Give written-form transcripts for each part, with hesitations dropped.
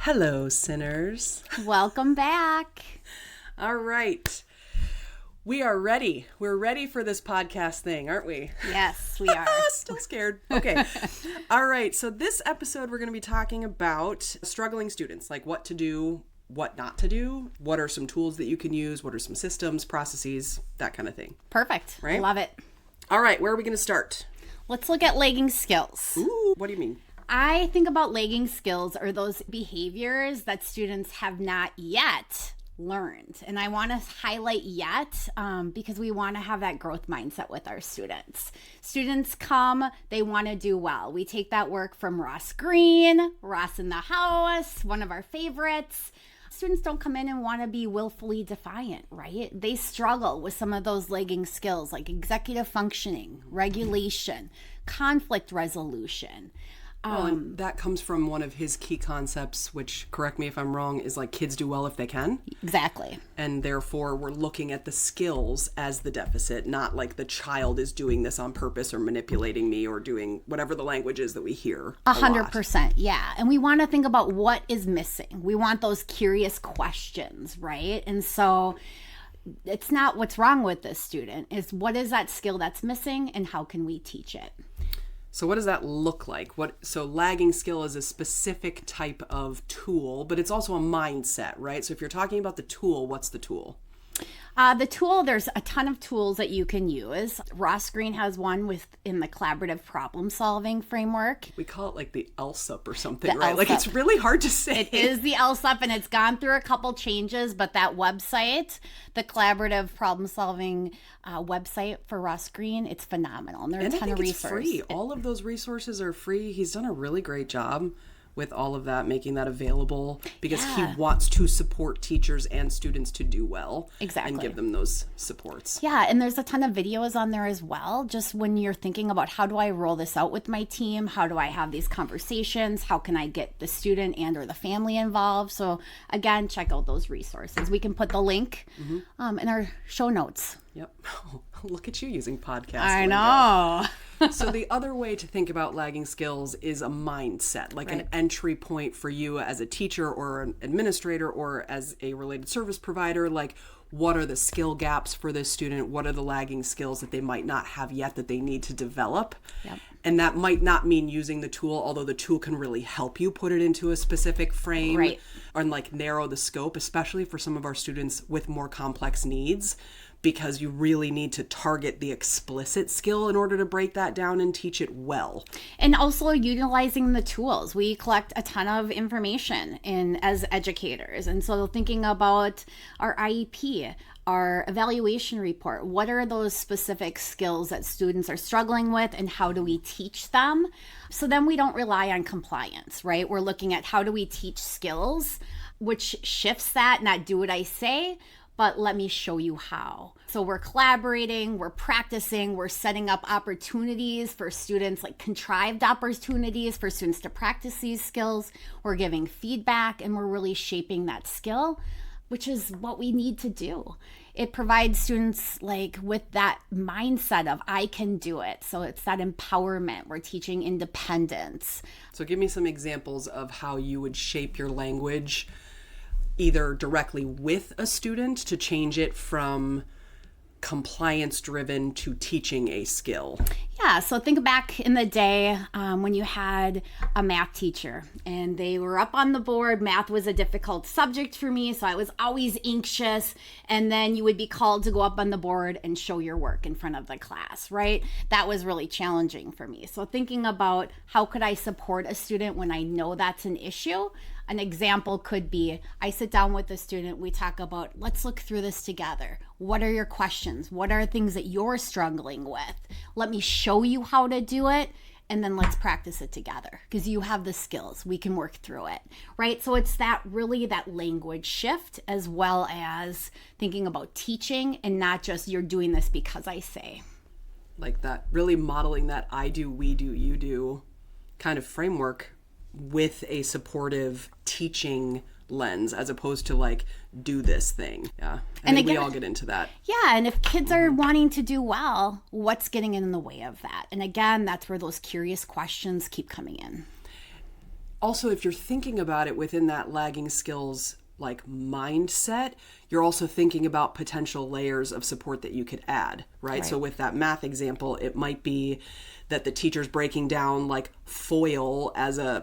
Hello, sinners. Welcome back. All right. We are ready. We're ready for this podcast thing, aren't we? Yes, we are. Still scared. Okay. All right. So this episode, we're going to be talking about struggling students, like what to do, what not to do, what are some tools that you can use, what are some systems, processes, that kind of thing. Perfect. Right? Love it. All right. Where are we going to start? Let's look at lagging skills. Ooh, what do you mean? I think about lagging skills are those behaviors that students have not yet learned. And I want to highlight yet because we want to have that growth mindset with our students. Students come, they want to do well. We take that work from Ross Green, Ross in the House, one of our favorites. Students don't come in and want to be willfully defiant, right? They struggle with some of those lagging skills like executive functioning, regulation, conflict resolution. Well, and that comes from one of his key concepts, which, correct me if I'm wrong, is like kids do well if they can. Exactly. And therefore, we're looking at the skills as the deficit, not like the child is doing this on purpose or manipulating me or doing whatever the language is that we hear. 100%. Yeah. And we want to think about what is missing. We want those curious questions, right? And so it's not what's wrong with this student, it's what is that skill that's missing and how can we teach it? So what does that look like? So lagging skill is a specific type of tool, but it's also a mindset, right? So if you're talking about the tool, what's the tool? The tool, there's a ton of tools that you can use. Ross Green has one in the collaborative problem solving framework. We call it like the LSUP or something, The right? Like LSUP. it's really hard to say. It is the LSUP and it's gone through a couple changes, but that website, the collaborative problem solving website for Ross Green, it's phenomenal. And there are a ton of resources. Free. All of those resources are free. He's done a really great job with all of that, making that available because he wants to support teachers and students to do well. Exactly. And give them those supports. Yeah, and there's a ton of videos on there as well. Just when you're thinking about how do I roll this out with my team? How do I have these conversations? How can I get the student and or the family involved? So again, check out those resources. We can put the link in our show notes. Yep. Look at you using podcasts. I know. So the other way to think about lagging skills is a mindset, like an entry point for you as a teacher or an administrator or as a related service provider. Like, what are the skill gaps for this student? What are the lagging skills that they might not have yet that they need to develop? Yep. And that might not mean using the tool, although the tool can really help you put it into a specific frame and like narrow the scope, especially for some of our students with more complex needs, because you really need to target the explicit skill in order to break that down and teach it well. And also utilizing the tools. We collect a ton of information as educators. And so thinking about our IEP, our evaluation report, what are those specific skills that students are struggling with and how do we teach them? So then we don't rely on compliance, right? We're looking at how do we teach skills, which shifts that, not do what I say, but let me show you how. So we're collaborating, we're practicing, we're setting up opportunities for students, like contrived opportunities for students to practice these skills. We're giving feedback and we're really shaping that skill, which is what we need to do. It provides students like with that mindset of I can do it. So it's that empowerment. We're teaching independence. So give me some examples of how you would shape your language either directly with a student to change it from compliance driven to teaching a skill. Yeah, so think back in the day when you had a math teacher and they were up on the board. Math was a difficult subject for me, so I was always anxious. And then you would be called to go up on the board and show your work in front of the class, right? That was really challenging for me. So thinking about how could I support a student when I know that's an issue? An example could be, I sit down with a student, we talk about, let's look through this together. What are your questions? What are things that you're struggling with? Let me show you how to do it, and then let's practice it together because you have the skills. We can work through it, right? So it's that language shift as well as thinking about teaching and not just you're doing this because I say. Like that, really modeling that I do, we do, you do kind of framework with a supportive teaching lens as opposed to like do this thing. Yeah. And again, we all get into that. Yeah. And if kids are wanting to do well, what's getting in the way of that? And again, that's where those curious questions keep coming in. Also, if you're thinking about it within that lagging skills like mindset, you're also thinking about potential layers of support that you could add, right? So with that math example, it might be that the teacher's breaking down like FOIL as I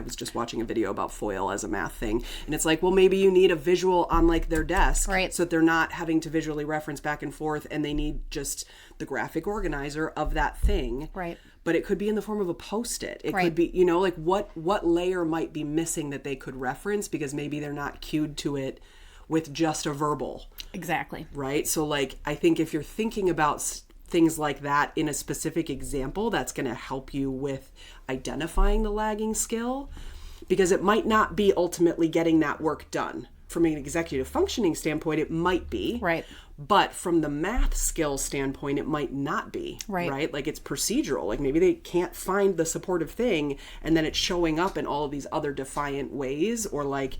was just watching a video about FOIL as a math thing. And it's like, well, maybe you need a visual on like their desk so that they're not having to visually reference back and forth, and they need just the graphic organizer of that thing. Right. But it could be in the form of a Post-it. It could be, like what layer might be missing that they could reference because maybe they're not cued to it with just a verbal. Exactly. Right? So like, I think if you're thinking about things like that in a specific example, that's going to help you with identifying the lagging skill, because it might not be ultimately getting that work done. From an executive functioning standpoint, it might be. Right. But from the math skill standpoint, it might not be. Right? Like it's procedural. Like maybe they can't find the supportive thing, and then it's showing up in all of these other defiant ways, or like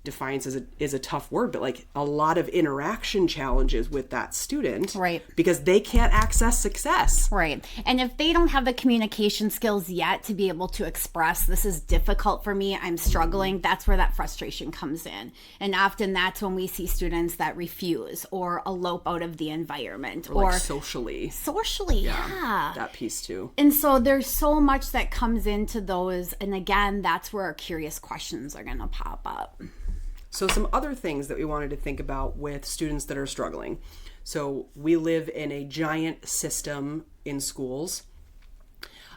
defiance is a tough word, but like a lot of interaction challenges with that student. Right. Because they can't access success. Right. And if they don't have the communication skills yet to be able to express, this is difficult for me, I'm struggling, that's where that frustration comes in. And often that's when we see students that refuse or elope out of the environment. Or like socially. Yeah. That piece too. And so there's so much that comes into those. And again, that's where our curious questions are going to pop up. So some other things that we wanted to think about with students that are struggling. So we live in a giant system in schools.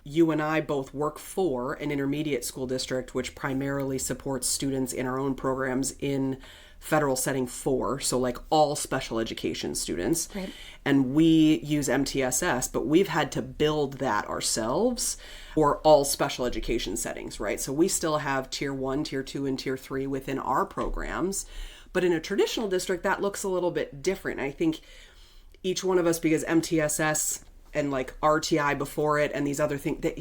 You and I both work for an intermediate school district, which primarily supports students in our own programs in federal setting 4, so like all special education students. Right. And we use MTSS, but we've had to build that ourselves for all special education settings, right? So we still have tier 1, tier 2, and tier 3 within our programs. But in a traditional district, that looks a little bit different. I think each one of us, because MTSS and like RTI before it and these other things that,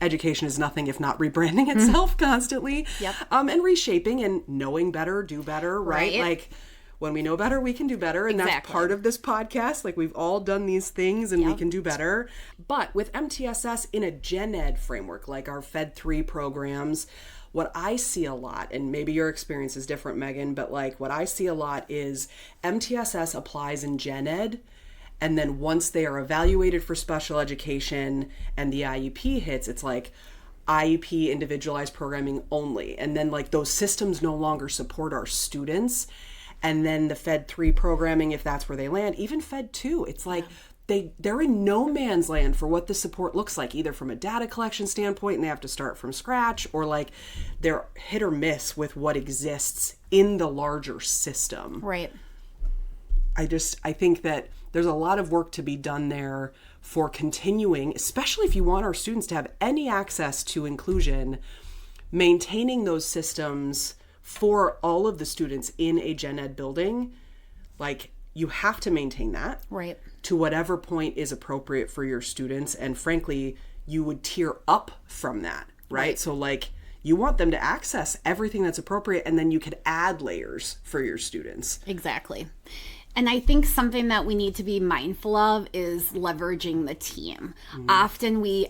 education is nothing if not rebranding itself constantly. Yep. And reshaping and knowing better, do better, right? Like when we know better, we can do better. And that's part of this podcast. Like we've all done these things and we can do better. But with MTSS in a gen ed framework, like our Fed 3 programs, what I see a lot, and maybe your experience is different, Megan, but like what I see a lot is MTSS applies in gen ed. And then once they are evaluated for special education and the IEP hits, it's like IEP individualized programming only. And then like those systems no longer support our students. And then the Fed 3 programming, if that's where they land, even Fed 2, it's like they're in no man's land for what the support looks like, either from a data collection standpoint and they have to start from scratch, or like they're hit or miss with what exists in the larger system. Right. I think that there's a lot of work to be done there for continuing, especially if you want our students to have any access to inclusion, maintaining those systems for all of the students in a gen ed building. Like you have to maintain that to whatever point is appropriate for your students. And frankly, you would tier up from that, right? So like you want them to access everything that's appropriate, and then you could add layers for your students. Exactly. And I think something that we need to be mindful of is leveraging the team. Often we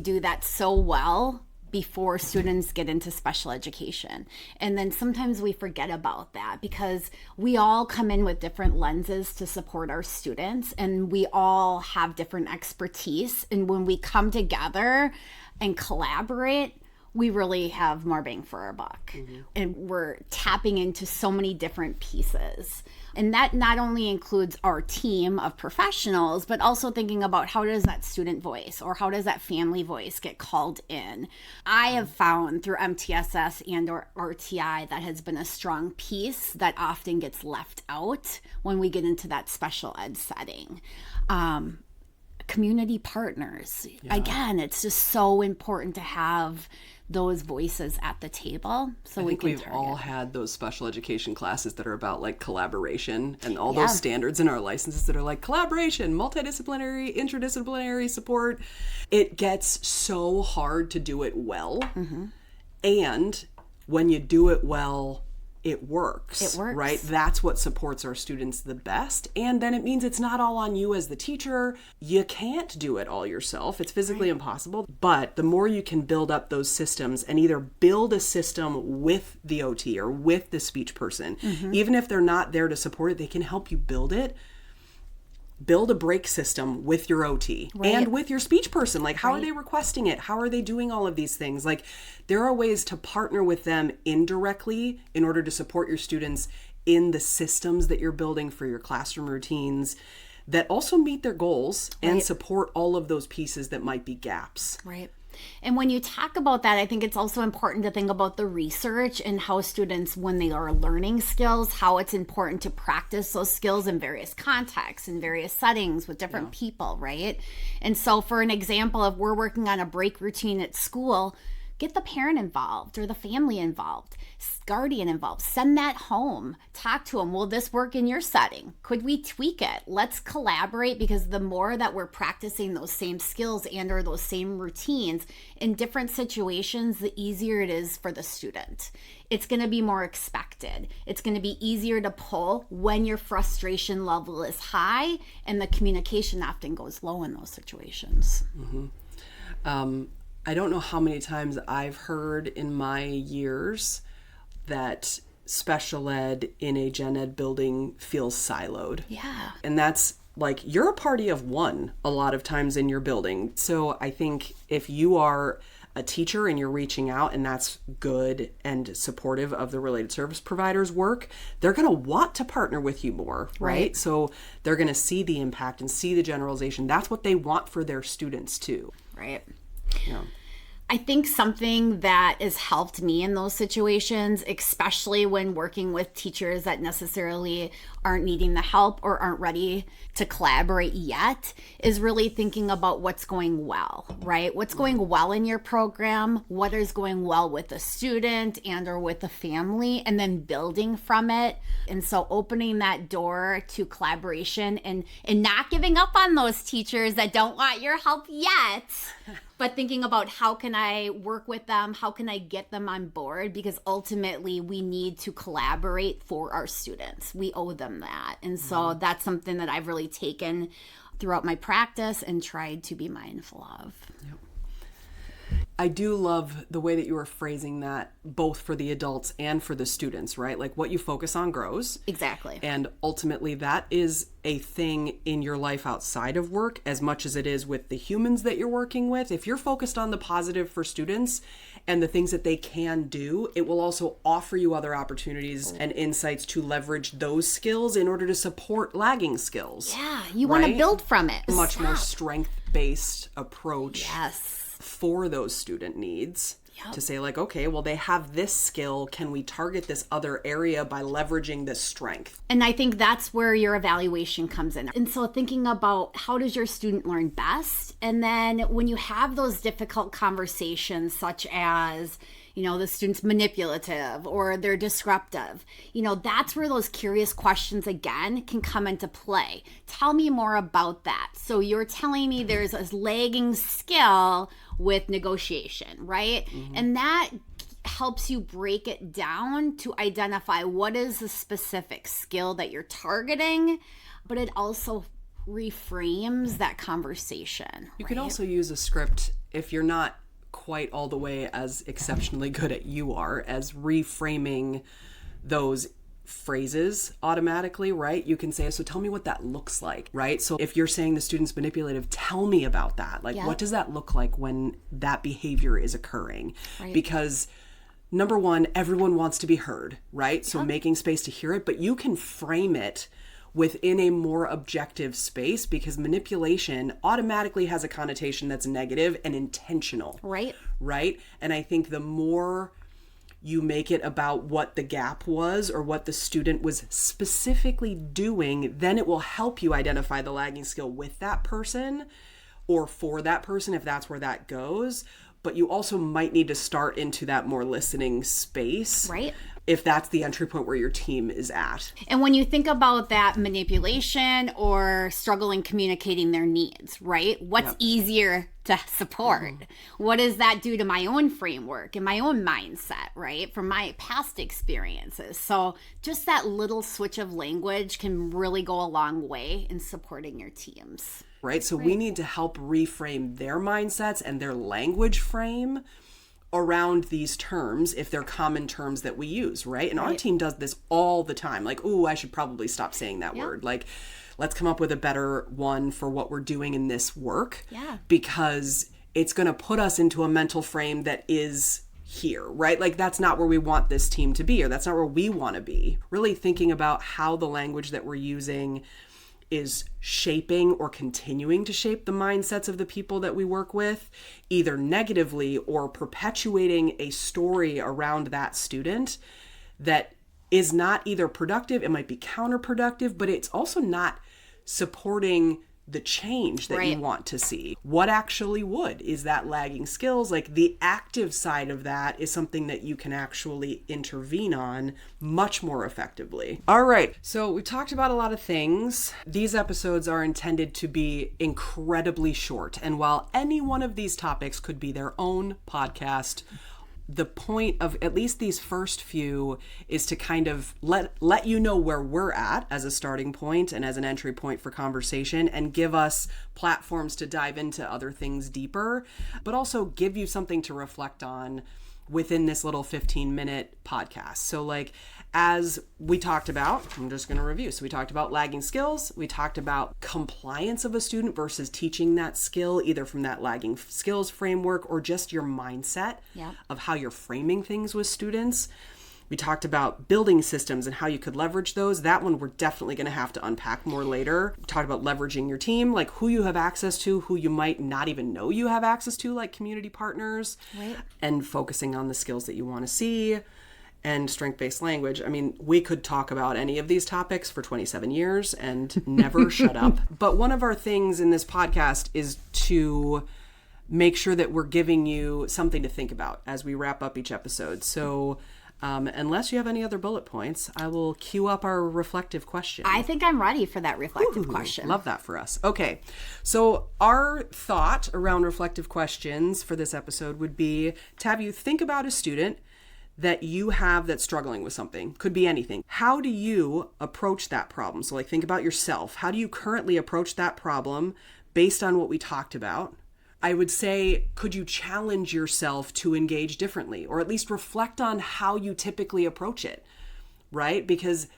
do that so well before students get into special education. And then sometimes we forget about that because we all come in with different lenses to support our students, and we all have different expertise. And when we come together and collaborate, we really have more bang for our buck. And we're tapping into so many different pieces. And that not only includes our team of professionals, but also thinking about how does that student voice or how does that family voice get called in. I have found through MTSS and or RTI that has been a strong piece that often gets left out when we get into that special ed setting. Community partners. Again, it's just so important to have those voices at the table so we can we've all had those special education classes that are about like collaboration and all those standards in our licenses that are like collaboration, multidisciplinary, interdisciplinary support. It gets so hard to do it well. And when you do it well, it works. It works. Right? That's what supports our students the best. And then it means it's not all on you as the teacher. You can't do it all yourself. It's physically impossible. But the more you can build up those systems and either build a system with the OT or with the speech person, even if they're not there to support it, they can help you build it. Build a break system with your OT and with your speech person. Like, how are they requesting it? How are they doing all of these things? Like, there are ways to partner with them indirectly in order to support your students in the systems that you're building for your classroom routines that also meet their goals and support all of those pieces that might be gaps. Right. And when you talk about that, I think it's also important to think about the research and how students, when they are learning skills, how it's important to practice those skills in various contexts, in various settings with different people, right? And so for an example, if we're working on a break routine at school, get the parent involved or the family involved, guardian involved, send that home, talk to them. Will this work in your setting? Could we tweak it? Let's collaborate, because the more that we're practicing those same skills and or those same routines in different situations, the easier it is for the student. It's going to be more expected. It's going to be easier to pull when your frustration level is high and the communication often goes low in those situations. I don't know how many times I've heard in my years that special ed in a gen ed building feels siloed. Yeah. And that's like, you're a party of one a lot of times in your building. So I think if you are a teacher and you're reaching out and that's good and supportive of the related service providers' work, they're going to want to partner with you more, right? So they're going to see the impact and see the generalization. That's what they want for their students too. Right. Yeah. I think something that has helped me in those situations, especially when working with teachers that necessarily aren't needing the help or aren't ready to collaborate yet, is really thinking about what's going well, right? What's going well in your program, what is going well with the student and or with the family, and then building from it. And so opening that door to collaboration and not giving up on those teachers that don't want your help yet, but thinking about how can I work with them? How can I get them on board? Because ultimately we need to collaborate for our students. We owe them that. And so that's something that I've really taken throughout my practice and tried to be mindful of. Yep. I do love the way that you were phrasing that, both for the adults and for the students, right? Like, what you focus on grows. Exactly. And ultimately that is a thing in your life outside of work as much as it is with the humans that you're working with. If you're focused on the positive for students and the things that they can do, it will also offer you other opportunities and insights to leverage those skills in order to support lagging skills. Yeah, you want to build from it. Much more strength-based approach. Yes. For those student needs. To say like, okay, well, they have this skill. Can we target this other area by leveraging this strength? And I think that's where your evaluation comes in. And so thinking about how does your student learn best? And then when you have those difficult conversations, such as, you know, the student's manipulative or they're disruptive, you know, that's where those curious questions again can come into play. Tell me more about that. So you're telling me there's a lagging skill with negotiation, right? And that helps you break it down to identify what is the specific skill that you're targeting, but it also reframes that conversation. You can also use a script if you're not quite all the way as exceptionally good at you are as reframing those phrases automatically, right? You can say, so tell me what that looks like, right? So if you're saying the student's manipulative, tell me about that. Like, what does that look like when that behavior is occurring? Right. Because number one, everyone wants to be heard, right? So making space to hear it, but you can frame it within a more objective space, because manipulation automatically has a connotation that's negative and intentional. Right. Right? And I think the more you make it about what the gap was or what the student was specifically doing, then it will help you identify the lagging skill with that person or for that person if that's where that goes. But you also might need to start into that more listening space. Right. if that's the entry point where your team is at. And when you think about that manipulation or struggling communicating their needs, right? What's easier to support? What does that do to my own framework and my own mindset, right? From my past experiences. So just that little switch of language can really go a long way in supporting your teams. Right? So we need to help reframe their mindsets and their language frame around these terms, if they're common terms that we use, right? And our team does this all the time. Like, ooh, I should probably stop saying that word. Like, let's come up with a better one for what we're doing in this work. Because it's going to put us into a mental frame that is here, right? Like, that's not where we want this team to be, or that's not where we want to be. Really thinking about how the language that we're using is shaping or continuing to shape the mindsets of the people that we work with, either negatively or perpetuating a story around that student that is not either productive, it might be counterproductive, but it's also not supporting the change that you want to see. What actually would? Is that lagging skills? Like, the active side of that is something that you can actually intervene on much more effectively. All right, so we talked about a lot of things. These episodes are intended to be incredibly short, and while any one of these topics could be their own podcast, the point of at least these first few is to kind of let you know where we're at as a starting point and as an entry point for conversation, and give us platforms to dive into other things deeper, but also give you something to reflect on within this little 15-minute podcast. So like, as we talked about, I'm just going to review. So we talked about lagging skills. We talked about compliance of a student versus teaching that skill, either from that lagging skills framework or just your mindset of how you're framing things with students. We talked about building systems and how you could leverage those. That one we're definitely going to have to unpack more later. We talked about leveraging your team, like who you have access to, who you might not even know you have access to, like community partners, and focusing on the skills that you want to see. And strength-based language. I mean, we could talk about any of these topics for 27 years and never shut up. But one of our things in this podcast is to make sure that we're giving you something to think about as we wrap up each episode. So unless you have any other bullet points, I will queue up our reflective question. I think I'm ready for that reflective question. Love that for us. Okay. So our thought around reflective questions for this episode would be to have you think about a student that you have that's struggling with something. Could be anything. How do you approach that problem? So like, think about yourself. How do you currently approach that problem based on what we talked about? I would say, could you challenge yourself to engage differently, or at least reflect on how you typically approach it, right? Because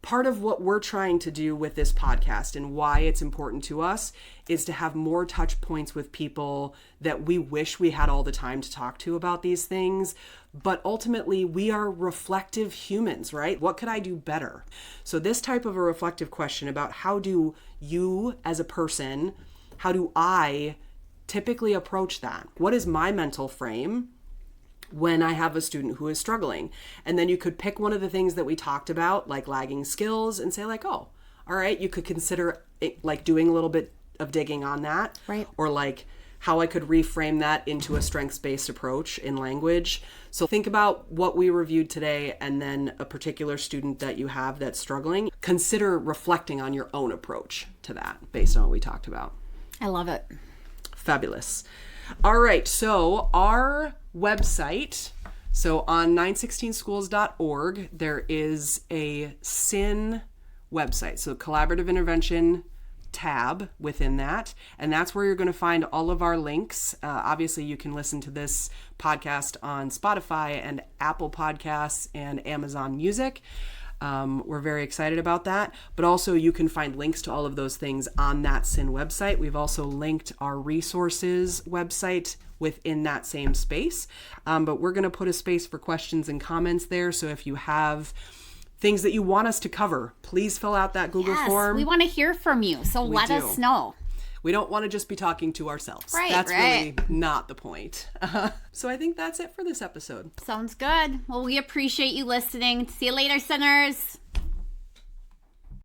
part of what we're trying to do with this podcast and why it's important to us is to have more touch points with people that we wish we had all the time to talk to about these things. But ultimately, we are reflective humans, right? What could I do better? So this type of a reflective question about how do you as a person, how do I typically approach that? What is my mental frame when I have a student who is struggling? And then you could pick one of the things that we talked about, like lagging skills, and say like, oh, all right, you could consider it, like doing a little bit of digging on that. Right. Or like how I could reframe that into a strengths-based approach in language. So think about what we reviewed today, and then a particular student that you have that's struggling. Consider reflecting on your own approach to that based on what we talked about. I love it. Fabulous. All right, so our website, so on 916schools.org, there is a CIN website, so Collaborative Intervention tab within that, and that's where you're going to find all of our links. Obviously, you can listen to this podcast on Spotify and Apple Podcasts and Amazon Music. We're very excited about that, but also you can find links to all of those things on that CIN website. We've also linked our resources website within that same space, but we're going to put a space for questions and comments there. So if you have things that you want us to cover, please fill out that Google form. We want to hear from you, so let us know. We don't want to just be talking to ourselves. Right, That's really not the point. So I think that's it for this episode. Sounds good. Well, we appreciate you listening. See you later, sinners.